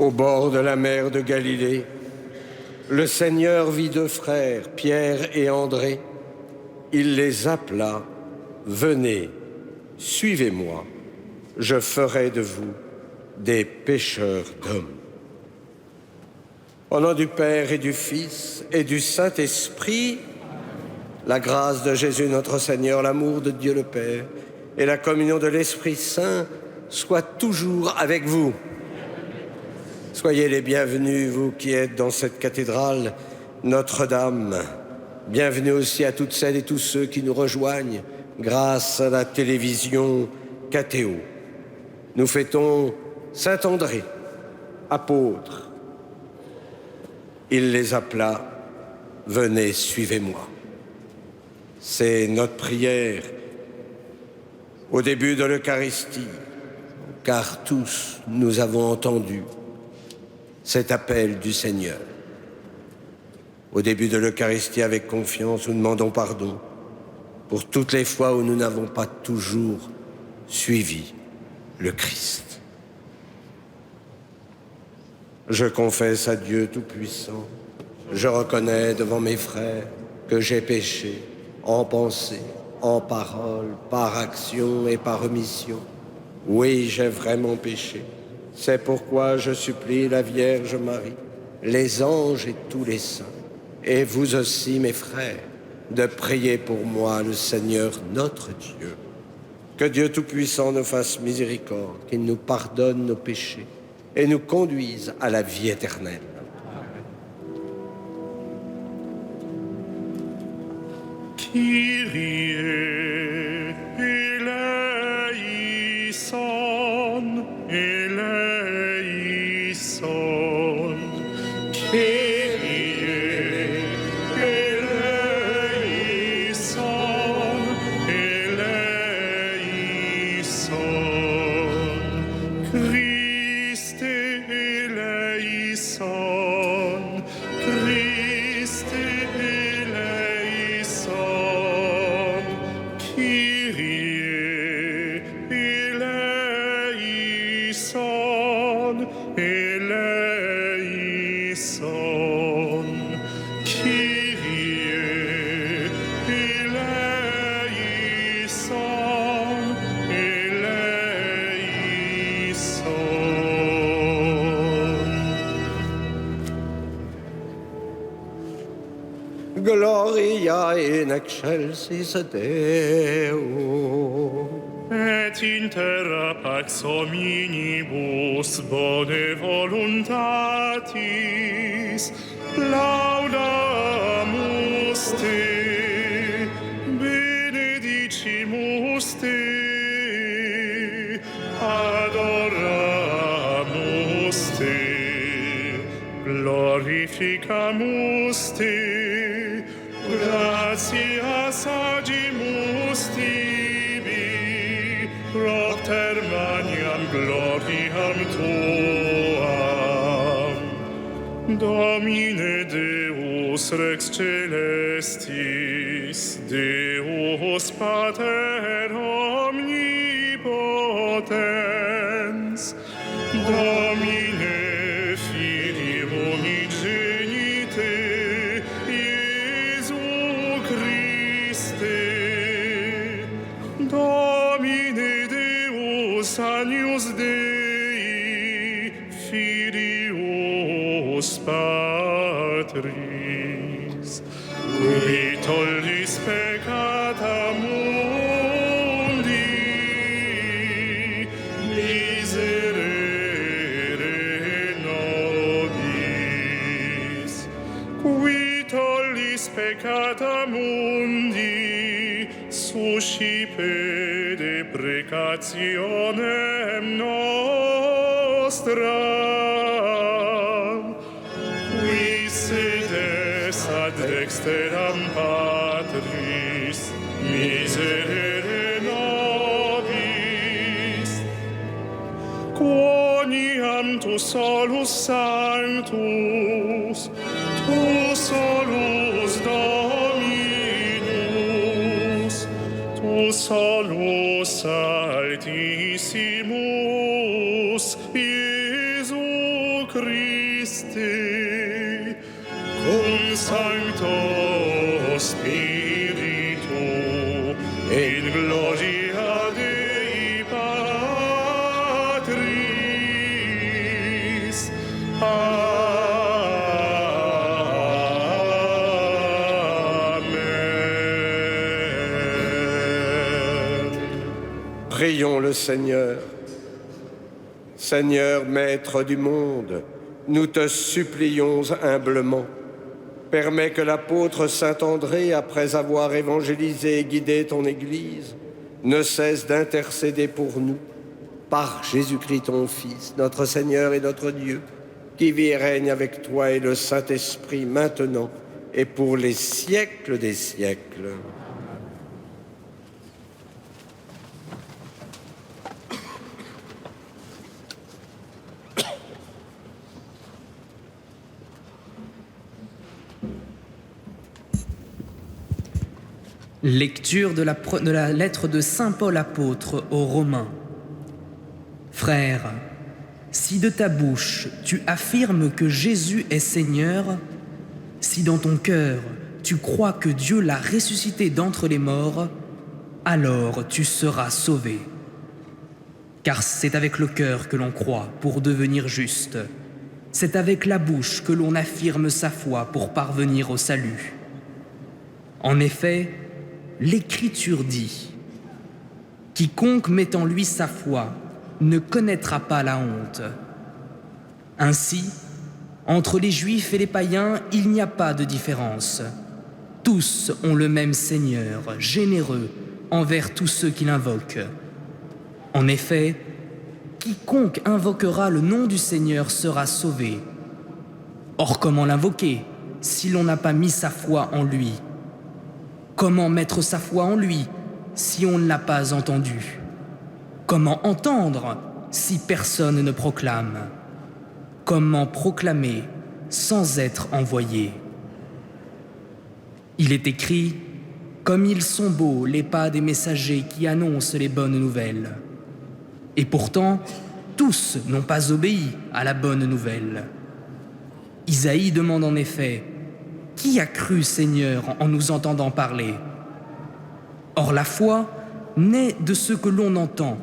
Au bord de la mer de Galilée, le Seigneur vit deux frères, Pierre et André. Il les appela, « Venez, suivez-moi, je ferai de vous des pêcheurs d'hommes. » Au nom du Père et du Fils et du Saint-Esprit, la grâce de Jésus notre Seigneur, l'amour de Dieu le Père et la communion de l'Esprit Saint soient toujours avec vous. Soyez les bienvenus, vous qui êtes dans cette cathédrale Notre-Dame. Bienvenue aussi à toutes celles et tous ceux qui nous rejoignent grâce à la télévision KTO. Nous fêtons Saint André, apôtre. Il les appela, « Venez, suivez-moi ». C'est notre prière au début de l'Eucharistie, car tous nous avons entendu cet appel du Seigneur. Au début de l'Eucharistie, avec confiance, nous demandons pardon pour toutes les fois où nous n'avons pas toujours suivi le Christ. Je confesse à Dieu Tout-Puissant, je reconnais devant mes frères que j'ai péché en pensée, en parole, par action et par omission. Oui, j'ai vraiment péché. C'est pourquoi je supplie la Vierge Marie, les anges et tous les saints, et vous aussi, mes frères, de prier pour moi le Seigneur notre Dieu. Que Dieu Tout-Puissant nous fasse miséricorde, qu'il nous pardonne nos péchés et nous conduise à la vie éternelle. Kyrie eleison, eleison. Kyrie eleison, eleison. Christe eleison, Christe eleison. Kyrie eleison, eleison. Kyrie eleison, eleison. Gloria in excelsis Deo. Et in terra pax hominibus bone voluntatis laudamus te, benedicimus te, adoramus te, glorificamus te, gratias agimus tibi, propter maniam gloriam tuam. Domine Deus Rex Celestis, Deus Pater omnipotens, Domine Filii unigenite, Iesu Christe, Domine Deus Agnus Dei, Filius Patris, qui tollis peccata mundi, miserere nobis, qui tollis peccata mundi, suscipe deprecationem nostram, qui sedes ad dexteram Patris, miserere nobis, quoniam tu solus sanctus, tu solus Dominus, tu solus altissimus, Iesu Sancto Spiritu, in gloria Dei Patris. Amen. Prions le Seigneur. Seigneur, Maître du monde, nous te supplions humblement. Permets que l'apôtre saint André, après avoir évangélisé et guidé ton Église, ne cesse d'intercéder pour nous, par Jésus-Christ ton Fils, notre Seigneur et notre Dieu, qui vit et règne avec toi et le Saint-Esprit maintenant et pour les siècles des siècles. Lecture de la lettre de saint Paul apôtre aux Romains. Frères, si de ta bouche tu affirmes que Jésus est Seigneur, si dans ton cœur tu crois que Dieu l'a ressuscité d'entre les morts, alors tu seras sauvé. Car c'est avec le cœur que l'on croit pour devenir juste. C'est avec la bouche que l'on affirme sa foi pour parvenir au salut. En effet, l'Écriture dit « Quiconque met en lui sa foi ne connaîtra pas la honte. » Ainsi, entre les Juifs et les païens, il n'y a pas de différence. Tous ont le même Seigneur, généreux envers tous ceux qui l'invoquent. En effet, quiconque invoquera le nom du Seigneur sera sauvé. Or, comment l'invoquer si l'on n'a pas mis sa foi en lui ? Comment mettre sa foi en lui si on ne l'a pas entendu ? Comment entendre si personne ne proclame ? Comment proclamer sans être envoyé ? Il est écrit « Comme ils sont beaux les pas des messagers qui annoncent les bonnes nouvelles ». Et pourtant, tous n'ont pas obéi à la bonne nouvelle. Isaïe demande en effet « Qui a cru, Seigneur, en nous entendant parler ? » Or la foi naît de ce que l'on entend,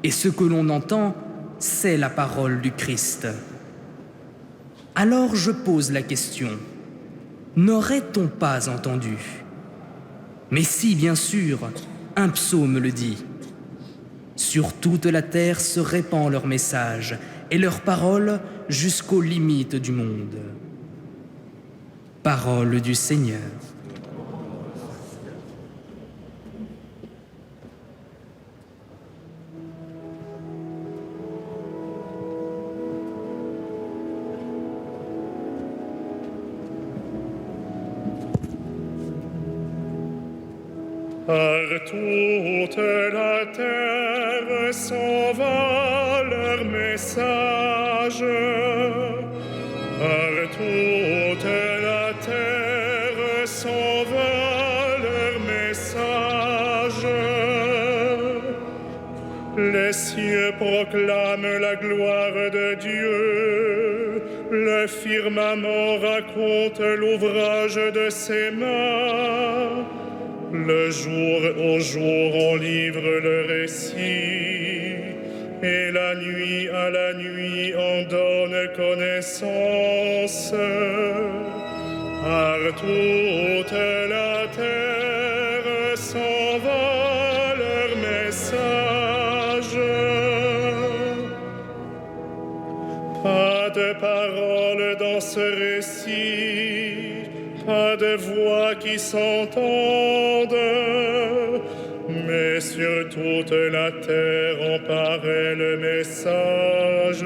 et ce que l'on entend, c'est la parole du Christ. Alors je pose la question, n'aurait-on pas entendu ? Mais si, bien sûr, un psaume le dit. Sur toute la terre se répand leur message, et leur parole jusqu'aux limites du monde. Parole du Seigneur. Par toute la terre s'en va leur message. Par toute la terre s'en va leur message. Les cieux proclament la gloire de Dieu. Le firmament raconte l'ouvrage de ses mains. Le jour au jour on livre le récit, et la nuit à la nuit on donne connaissance. Par toute la terre s'en va leur message. Pas de parole dans ce récit, pas de voix qui s'entendent, mais sur toute la terre on paraît le message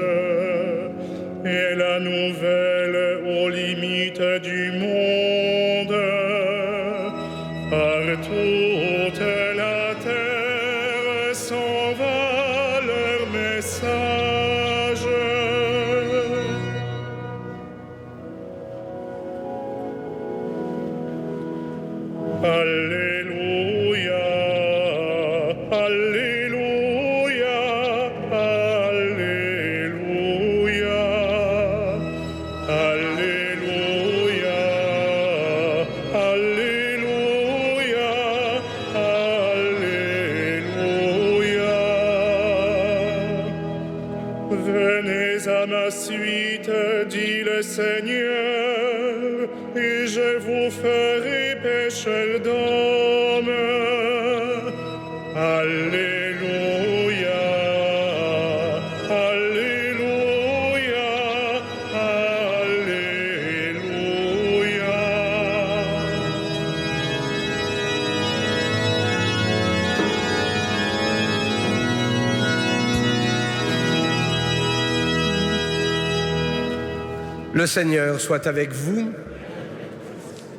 et la nouvelle aux limites du monde. Par toute la terre s'en va leur message. Alléluia, Alléluia, Alléluia, Alléluia. suite, dit le Seigneur, et je vous ferai pécheurs d'hommes. Alléluia, Alléluia, Alléluia. Le Seigneur soit avec vous.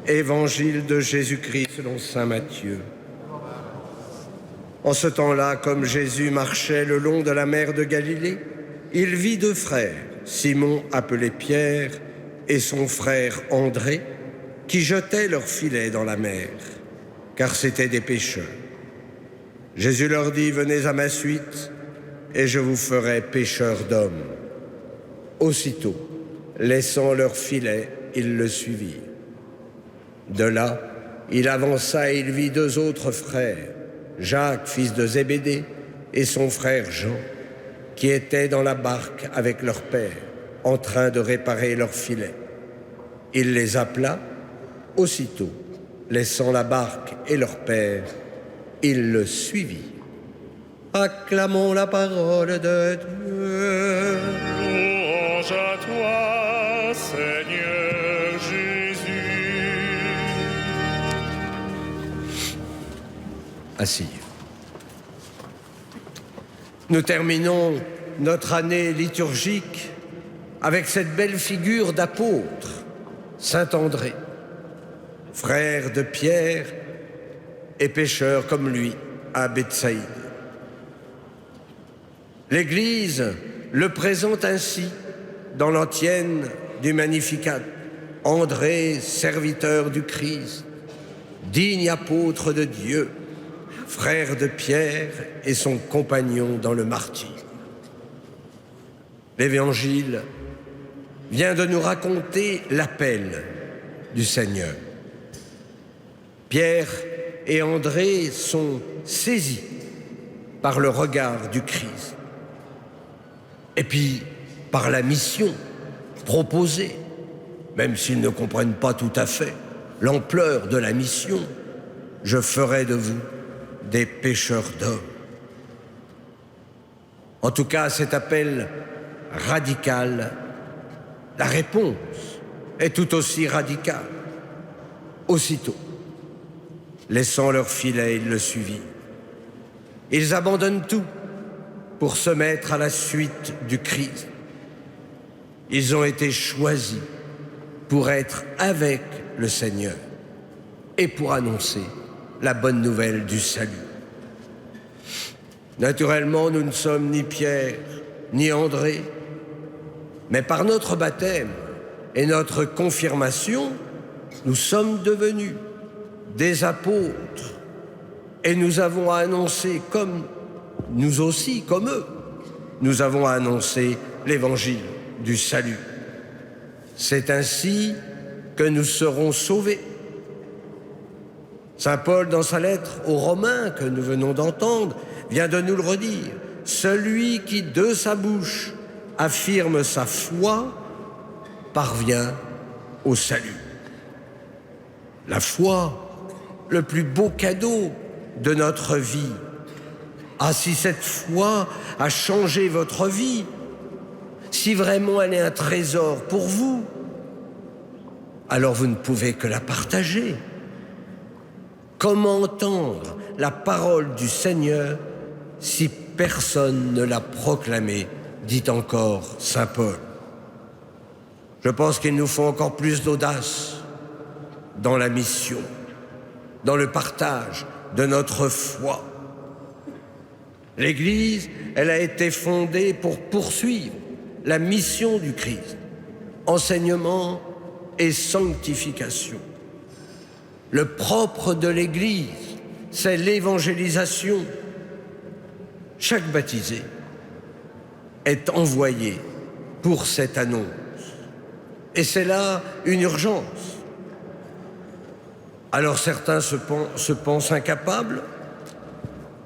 Évangile de Jésus-Christ selon saint Matthieu. En ce temps-là, comme Jésus marchait le long de la mer de Galilée, il vit deux frères, Simon appelé Pierre et son frère André, qui jetaient leurs filets dans la mer, car c'étaient des pêcheurs. Jésus leur dit, « Venez à ma suite, et je vous ferai pêcheurs d'hommes. » Aussitôt, laissant leurs filets, ils le suivirent. De là, il avança et il vit deux autres frères, Jacques, fils de Zébédée, et son frère Jean, qui étaient dans la barque avec leur père, en train de réparer leurs filets. Il les appela. Aussitôt, laissant la barque et leur père, il le suivit. Acclamons la parole de Dieu. Louange à toi, Seigneur Jésus. Assise. Nous terminons notre année liturgique avec cette belle figure d'apôtre, saint André, frère de Pierre et pécheur comme lui à Bethsaïde. L'Église le présente ainsi dans l'antienne du Magnificat. André, serviteur du Christ, digne apôtre de Dieu, frère de Pierre et son compagnon dans le martyre. L'Évangile vient de nous raconter l'appel du Seigneur. Pierre et André sont saisis par le regard du Christ et puis par la mission proposée, même s'ils ne comprennent pas tout à fait l'ampleur de la mission. Je ferai de vous des pêcheurs d'hommes. En tout cas, cet appel radical, la réponse est tout aussi radicale. Aussitôt, laissant leur filet, ils le suivirent. Ils abandonnent tout pour se mettre à la suite du Christ. Ils ont été choisis pour être avec le Seigneur et pour annoncer la bonne nouvelle du salut. Naturellement, nous ne sommes ni Pierre, ni André, mais par notre baptême et notre confirmation, nous sommes devenus des apôtres et nous avons annoncé, comme nous aussi, comme eux, nous avons annoncé l'évangile du salut. C'est ainsi que nous serons sauvés. Saint Paul, dans sa lettre aux Romains que nous venons d'entendre, vient de nous le redire. Celui qui, de sa bouche, affirme sa foi, parvient au salut. La foi, le plus beau cadeau de notre vie. Ah, si cette foi a changé votre vie, si vraiment elle est un trésor pour vous, alors vous ne pouvez que la partager. Comment entendre la parole du Seigneur si personne ne l'a proclamée, dit encore saint Paul. Je pense qu'il nous faut encore plus d'audace dans la mission, dans le partage de notre foi. L'Église, elle a été fondée pour poursuivre la mission du Christ, enseignement et sanctification. Le propre de l'Église, c'est l'évangélisation. Chaque baptisé est envoyé pour cette annonce. Et c'est là une urgence. Alors certains se pensent incapables,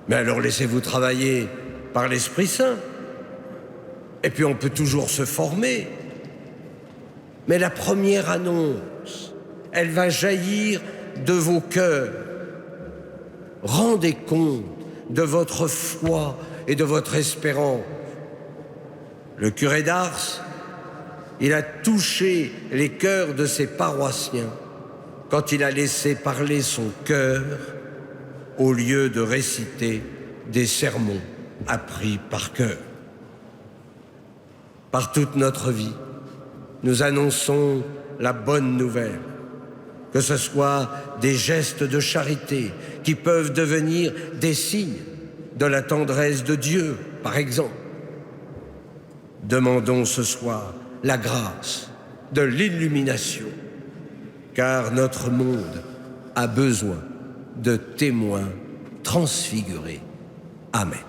mais alors laissez-vous travailler par l'Esprit Saint. Et puis on peut toujours se former. Mais la première annonce, elle va jaillir de vos cœurs. Rendez compte de votre foi et de votre espérance. Le curé d'Ars, il a touché les cœurs de ses paroissiens quand il a laissé parler son cœur au lieu de réciter des sermons appris par cœur. Par toute notre vie, nous annonçons la bonne nouvelle, que ce soit des gestes de charité qui peuvent devenir des signes de la tendresse de Dieu, par exemple. Demandons ce soir la grâce de l'illumination, car notre monde a besoin de témoins transfigurés. Amen.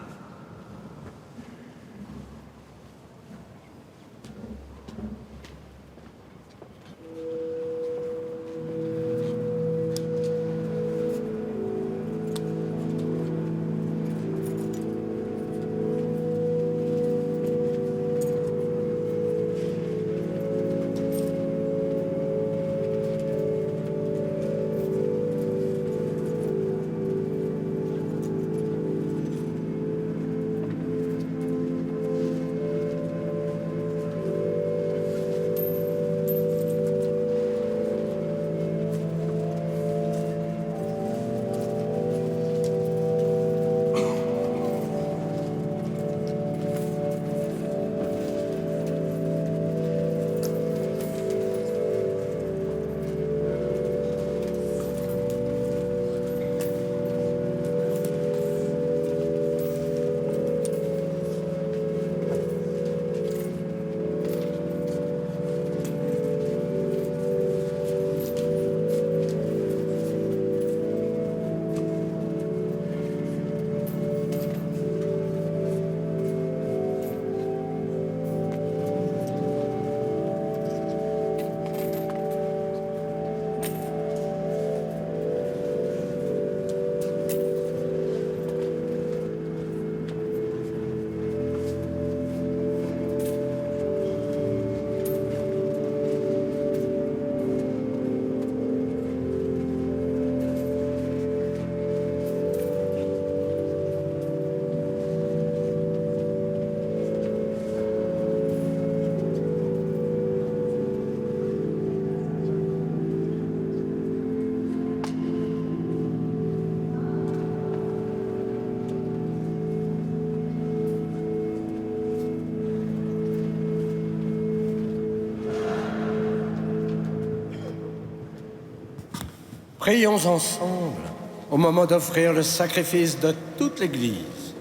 Prions ensemble au moment d'offrir le sacrifice de toute l'Église.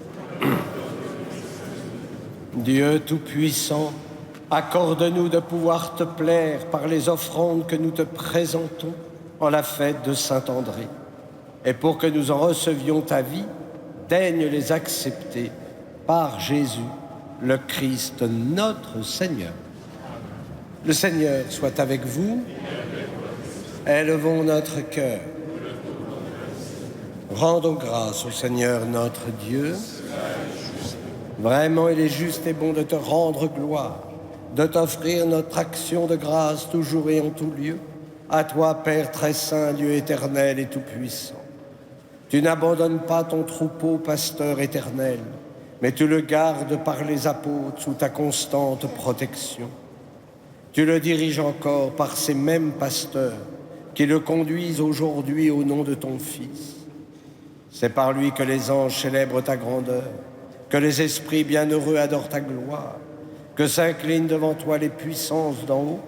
Dieu Tout-Puissant, accorde-nous de pouvoir te plaire par les offrandes que nous te présentons en la fête de Saint-André. Et pour que nous en recevions ta vie, daigne les accepter par Jésus, le Christ, notre Seigneur. Le Seigneur soit avec vous. Élevons notre cœur. Rendons grâce au Seigneur notre Dieu. Vraiment, il est juste et bon de te rendre gloire, de t'offrir notre action de grâce toujours et en tout lieu. À toi, Père très saint, Dieu éternel et tout-puissant. Tu n'abandonnes pas ton troupeau, pasteur éternel, mais tu le gardes par les apôtres sous ta constante protection. Tu le diriges encore par ces mêmes pasteurs qui le conduisent aujourd'hui au nom de ton Fils. C'est par lui que les anges célèbrent ta grandeur, que les esprits bienheureux adorent ta gloire, que s'inclinent devant toi les puissances d'en haut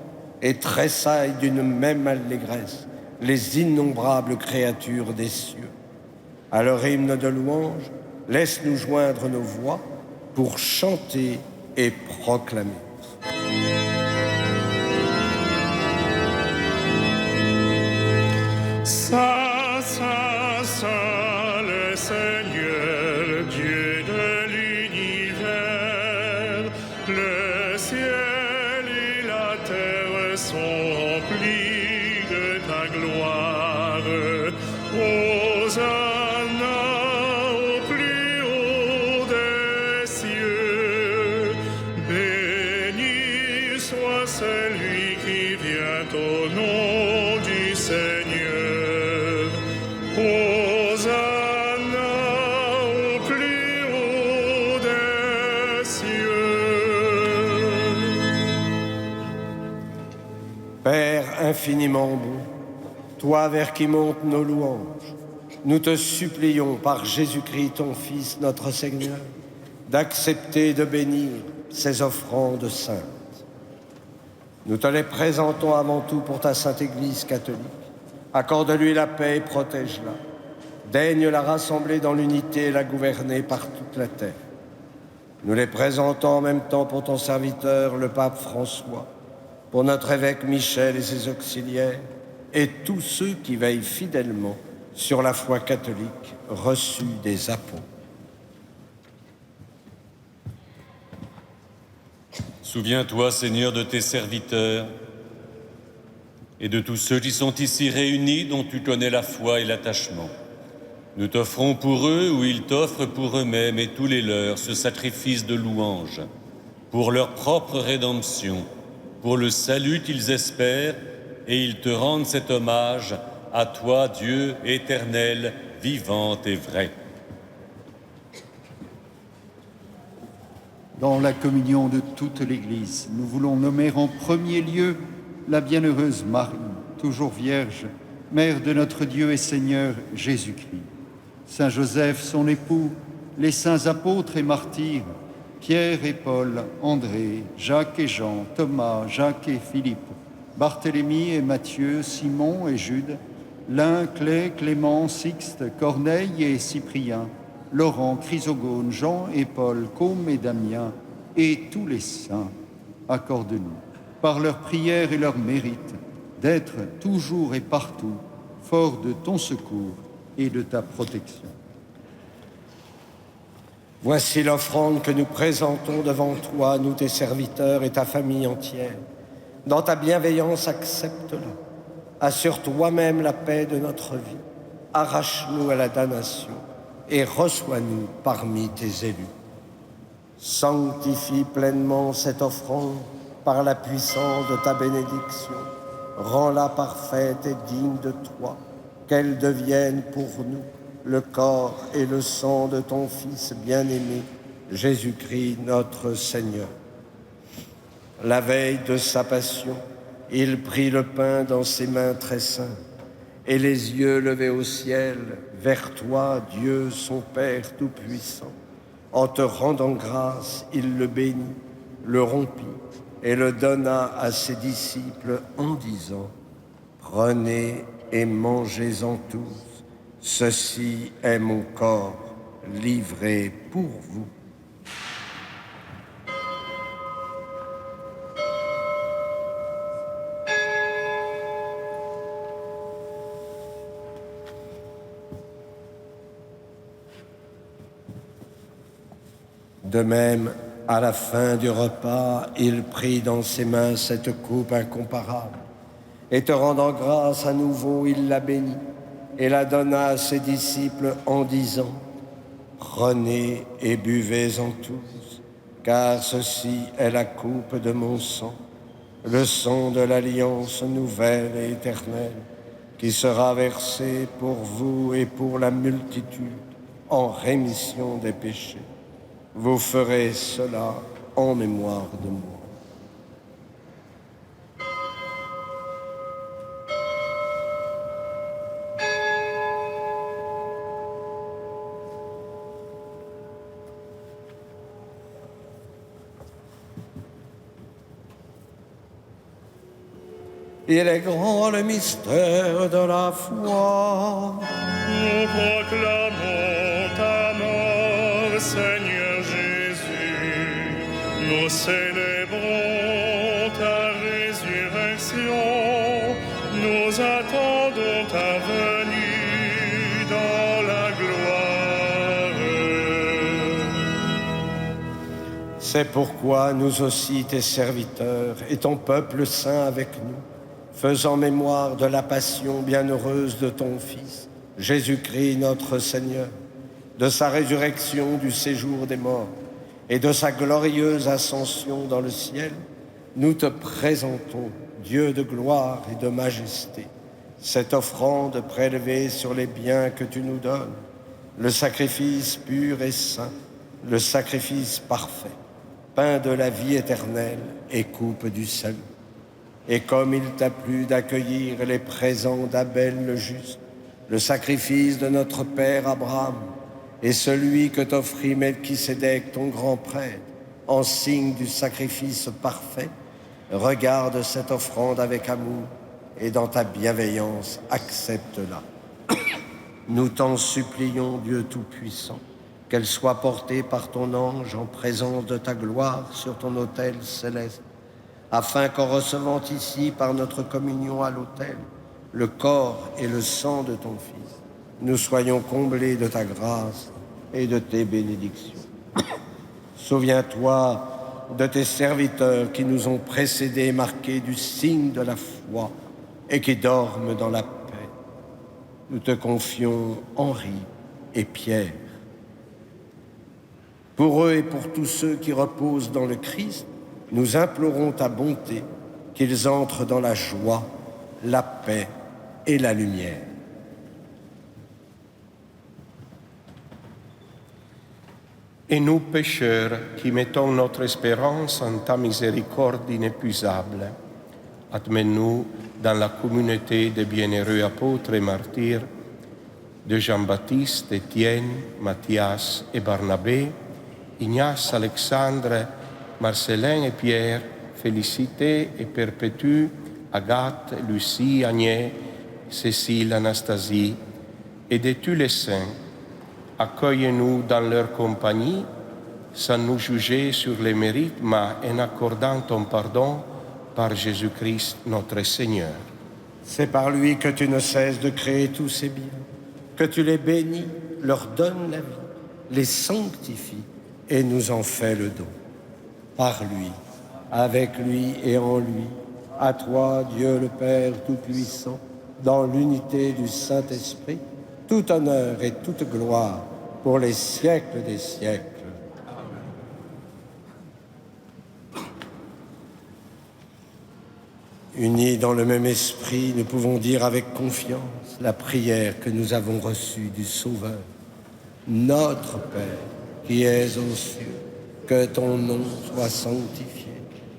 et tressaillent d'une même allégresse les innombrables créatures des cieux. À leur hymne de louange, laisse-nous joindre nos voix pour chanter et proclamer. Saint, Saint, Saint, le Seigneur, Dieu de l'univers, le ciel et la terre sont remplis de ta gloire. Hosanna au plus haut des cieux, béni Hosanna au plus haut des cieux. Père infiniment bon, toi vers qui montent nos louanges, nous te supplions par Jésus-Christ, ton Fils, notre Seigneur, d'accepter de bénir ces offrandes saintes. Nous te les présentons avant tout pour ta Sainte Église catholique. Accorde-lui la paix et protège-la. Daigne la rassembler dans l'unité et la gouverner par toute la terre. Nous les présentons en même temps pour ton serviteur, le pape François, pour notre évêque Michel et ses auxiliaires, et tous ceux qui veillent fidèlement sur la foi catholique reçue des apôtres. Souviens-toi, Seigneur, de tes serviteurs et de tous ceux qui sont ici réunis, dont tu connais la foi et l'attachement. Nous t'offrons pour eux, ou ils t'offrent pour eux-mêmes et tous les leurs, ce sacrifice de louange, pour leur propre rédemption, pour le salut qu'ils espèrent, et ils te rendent cet hommage à toi, Dieu éternel, vivant et vrai. Dans la communion de toute l'Église, nous voulons nommer en premier lieu la bienheureuse Marie, toujours vierge, mère de notre Dieu et Seigneur Jésus-Christ. Saint Joseph, son époux, les saints apôtres et martyrs, Pierre et Paul, André, Jacques et Jean, Thomas, Jacques et Philippe, Barthélemy et Matthieu, Simon et Jude, Lin, Clé, Clément, Sixte, Corneille et Cyprien, Laurent, Chrysogone, Jean et Paul, Côme et Damien, et tous les saints, accorde-nous, par leurs prières et leurs mérites, d'être toujours et partout forts de ton secours et de ta protection. Voici l'offrande que nous présentons devant toi, nous tes serviteurs et ta famille entière. Dans ta bienveillance, accepte-la. Assure toi-même la paix de notre vie. Arrache-nous à la damnation et reçois-nous parmi tes élus. Sanctifie pleinement cette offrande par la puissance de ta bénédiction. Rends-la parfaite et digne de toi, qu'elle devienne pour nous le corps et le sang de ton Fils bien-aimé, Jésus-Christ notre Seigneur. La veille de sa passion, il prit le pain dans ses mains très saintes, et les yeux levés au ciel, vers toi, Dieu, son Père Tout-Puissant. En te rendant grâce, il le bénit, le rompit et le donna à ses disciples en disant : « Prenez et mangez-en tous, ceci est mon corps livré pour vous. » De même, à la fin du repas, il prit dans ses mains cette coupe incomparable, et te rendant grâce à nouveau, il la bénit, et la donna à ses disciples en disant : « Prenez et buvez-en tous, car ceci est la coupe de mon sang, le sang de l'alliance nouvelle et éternelle, qui sera versé pour vous et pour la multitude en rémission des péchés. Vous ferez cela en mémoire de moi. » Il est grand le mystère de la foi. Nous proclamons ta mort, Seigneur Jésus. Nous célébrons ta résurrection. Nous attendons ta venue dans la gloire. C'est pourquoi nous aussi, tes serviteurs, et ton peuple saint avec nous, faisant mémoire de la passion bienheureuse de ton Fils, Jésus-Christ notre Seigneur, de sa résurrection du séjour des morts et de sa glorieuse ascension dans le ciel, nous te présentons, Dieu de gloire et de majesté, cette offrande prélevée sur les biens que tu nous donnes, le sacrifice pur et saint, le sacrifice parfait, pain de la vie éternelle et coupe du salut. Et comme il t'a plu d'accueillir les présents d'Abel le juste, le sacrifice de notre père Abraham et celui que t'offrit Melchisédek, ton grand prêtre, en signe du sacrifice parfait, regarde cette offrande avec amour et dans ta bienveillance, accepte-la. Nous t'en supplions, Dieu Tout-Puissant, qu'elle soit portée par ton ange en présence de ta gloire sur ton autel céleste, afin qu'en recevant ici, par notre communion à l'autel, le corps et le sang de ton Fils, nous soyons comblés de ta grâce et de tes bénédictions. Souviens-toi de tes serviteurs qui nous ont précédés, marqués du signe de la foi et qui dorment dans la paix. Nous te confions Henri et Pierre. Pour eux et pour tous ceux qui reposent dans le Christ, nous implorons ta bonté, qu'ils entrent dans la joie, la paix et la lumière. Et nous, pécheurs, qui mettons notre espérance en ta miséricorde inépuisable, admets-nous dans la communauté des bienheureux apôtres et martyrs de Jean-Baptiste, Étienne, Matthias et Barnabé, Ignace, Alexandre, Marcellin et Pierre, Félicité et Perpétue, Agathe, Lucie, Agnès, Cécile, Anastasie, et de tous les saints. Accueille-nous dans leur compagnie, sans nous juger sur les mérites, mais en accordant ton pardon par Jésus-Christ notre Seigneur. C'est par lui que tu ne cesses de créer tous ces biens, que tu les bénis, leur donnes la vie, les sanctifies et nous en fais le don. Par lui, avec lui et en lui, à toi, Dieu le Père Tout-Puissant, dans l'unité du Saint-Esprit, tout honneur et toute gloire pour les siècles des siècles. Unis dans le même esprit, nous pouvons dire avec confiance la prière que nous avons reçue du Sauveur. Notre Père, qui es aux cieux, que ton nom soit sanctifié,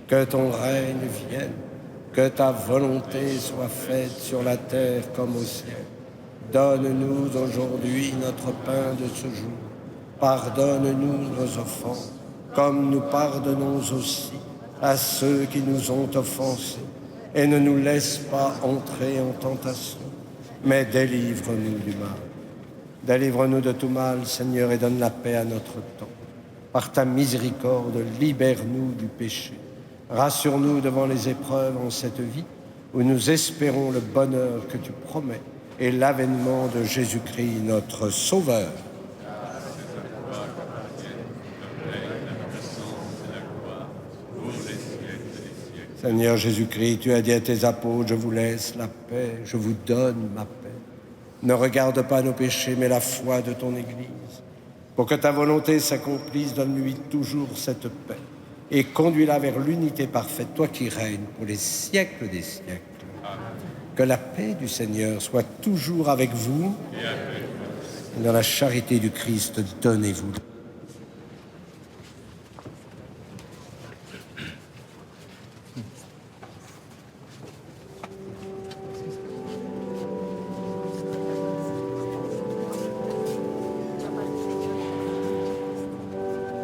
que ton règne vienne, que ta volonté soit faite sur la terre comme au ciel. Donne-nous aujourd'hui notre pain de ce jour. Pardonne-nous nos offenses, comme nous pardonnons aussi à ceux qui nous ont offensés. Et ne nous laisse pas entrer en tentation, mais délivre-nous du mal. Délivre-nous de tout mal, Seigneur, et donne la paix à notre temps. Par ta miséricorde, libère-nous du péché. Rassure-nous devant les épreuves en cette vie, où nous espérons le bonheur que tu promets et l'avènement de Jésus-Christ, notre Sauveur. Seigneur Jésus-Christ, tu as dit à tes apôtres, je vous laisse la paix, je vous donne ma paix. Ne regarde pas nos péchés, mais la foi de ton Église. Pour que ta volonté s'accomplisse, donne-lui toujours cette paix et conduis-la vers l'unité parfaite, toi qui règnes pour les siècles des siècles. Que la paix du Seigneur soit toujours avec vous. Et dans la charité du Christ, donnez-vous.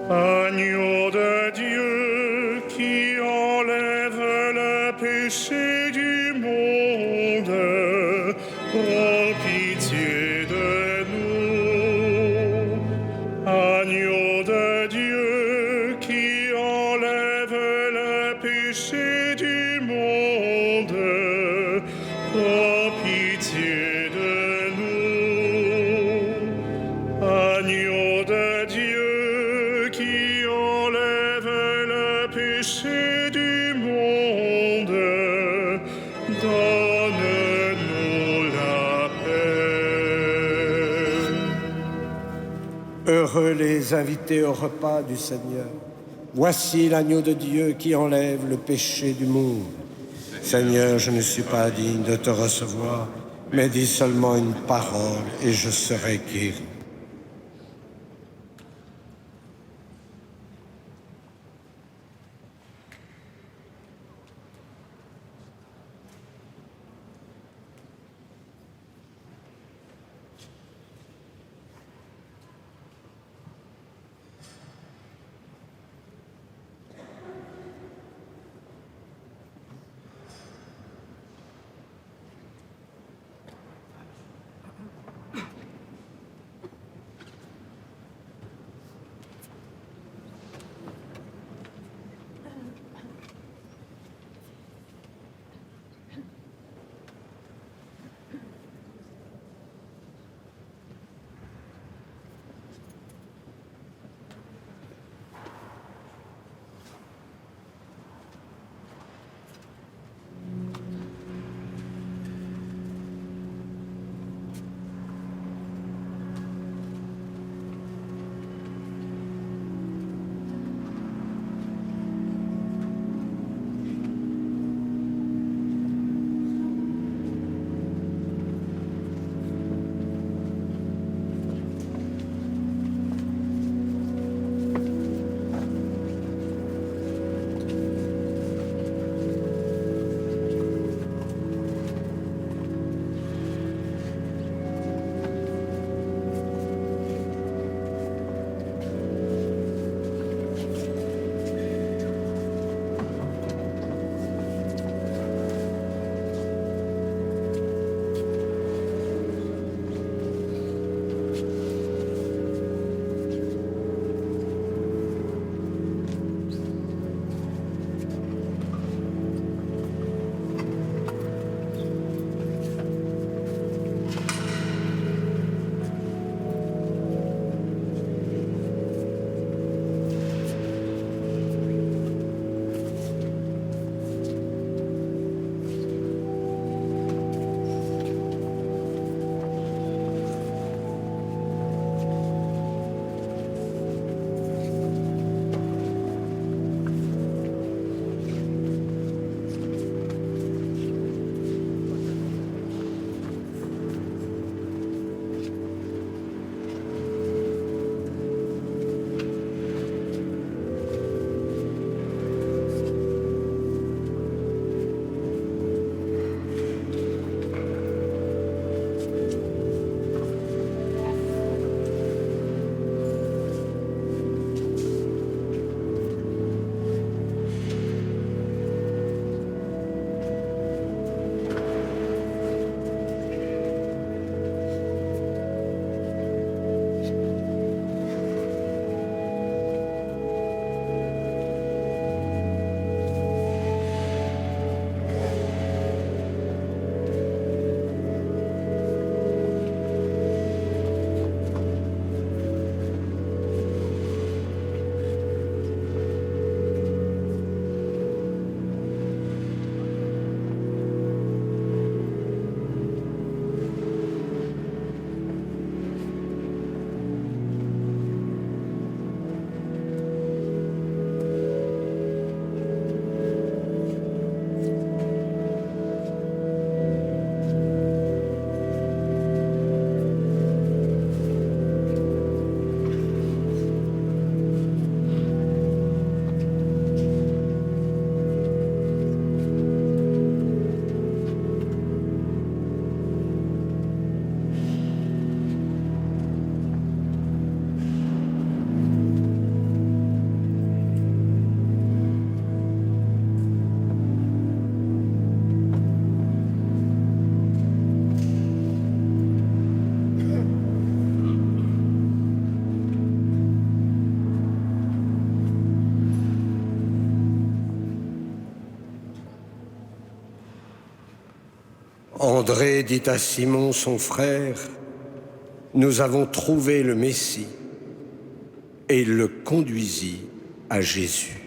Agneau de Dieu qui enlève le péché du monde, prends pitié de nous. Agneau de Dieu qui enlève le péché du monde, prends pitié de nous. Agneau de Dieu qui enlève le péché du monde, donne-nous la paix. Heureux les invités au repas du Seigneur. Voici l'agneau de Dieu qui enlève le péché du monde. Seigneur, je ne suis pas digne de te recevoir, mais dis seulement une parole et je serai guéri. André dit à Simon, son frère, « Nous avons trouvé le Messie. » Et il le conduisit à Jésus.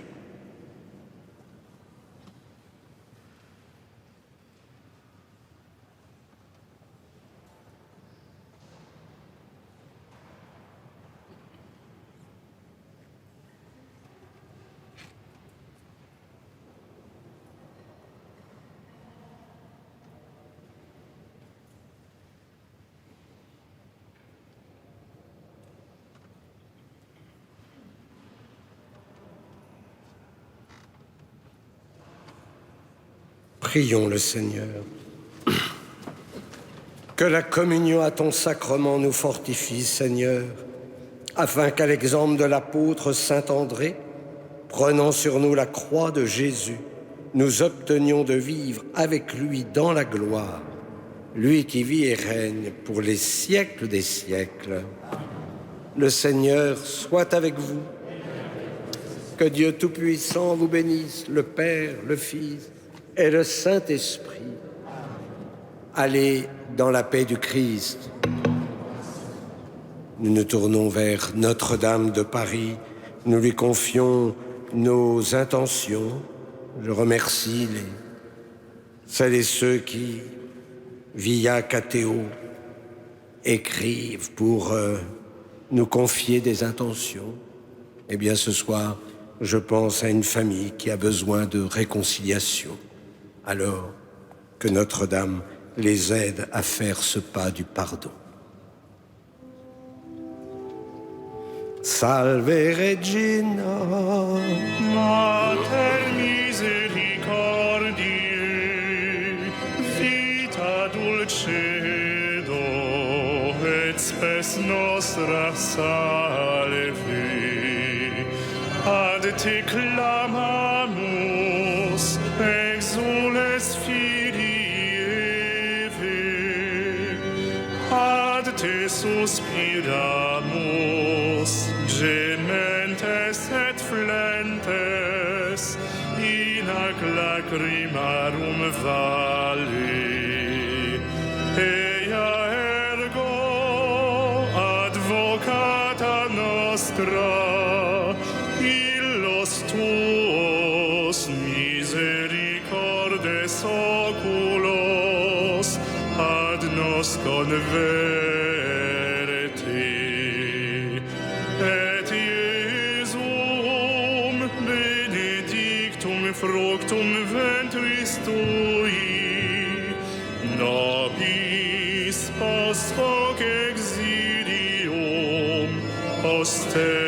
Prions le Seigneur. Que la communion à ton sacrement nous fortifie, Seigneur, afin qu'à l'exemple de l'apôtre saint André, prenant sur nous la croix de Jésus, nous obtenions de vivre avec lui dans la gloire, lui qui vit et règne pour les siècles des siècles. Le Seigneur soit avec vous. Que Dieu Tout-Puissant vous bénisse, le Père, le Fils et le Saint-Esprit. Allez dans la paix du Christ. Nous nous tournons vers Notre-Dame de Paris. Nous lui confions nos intentions. Je remercie celles et ceux qui, via Catéo, écrivent pour nous confier des intentions. Eh bien, ce soir, je pense à une famille qui a besoin de réconciliation. Alors que Notre-Dame les aide à faire ce pas du pardon. Salve Regina, Mater misericordiae, vita dulcedo, et spes nostra salve. Ad te clamamus, exules Filii Eve, ad te suspiramus, gementes et flentes, in hac lacrimarum vale. Ea ergo advocata nostra, illos tuos misericordes oculos ad nos converte. Et Iesum benedictum fructum ventris tui, nobis post hoc exilium poster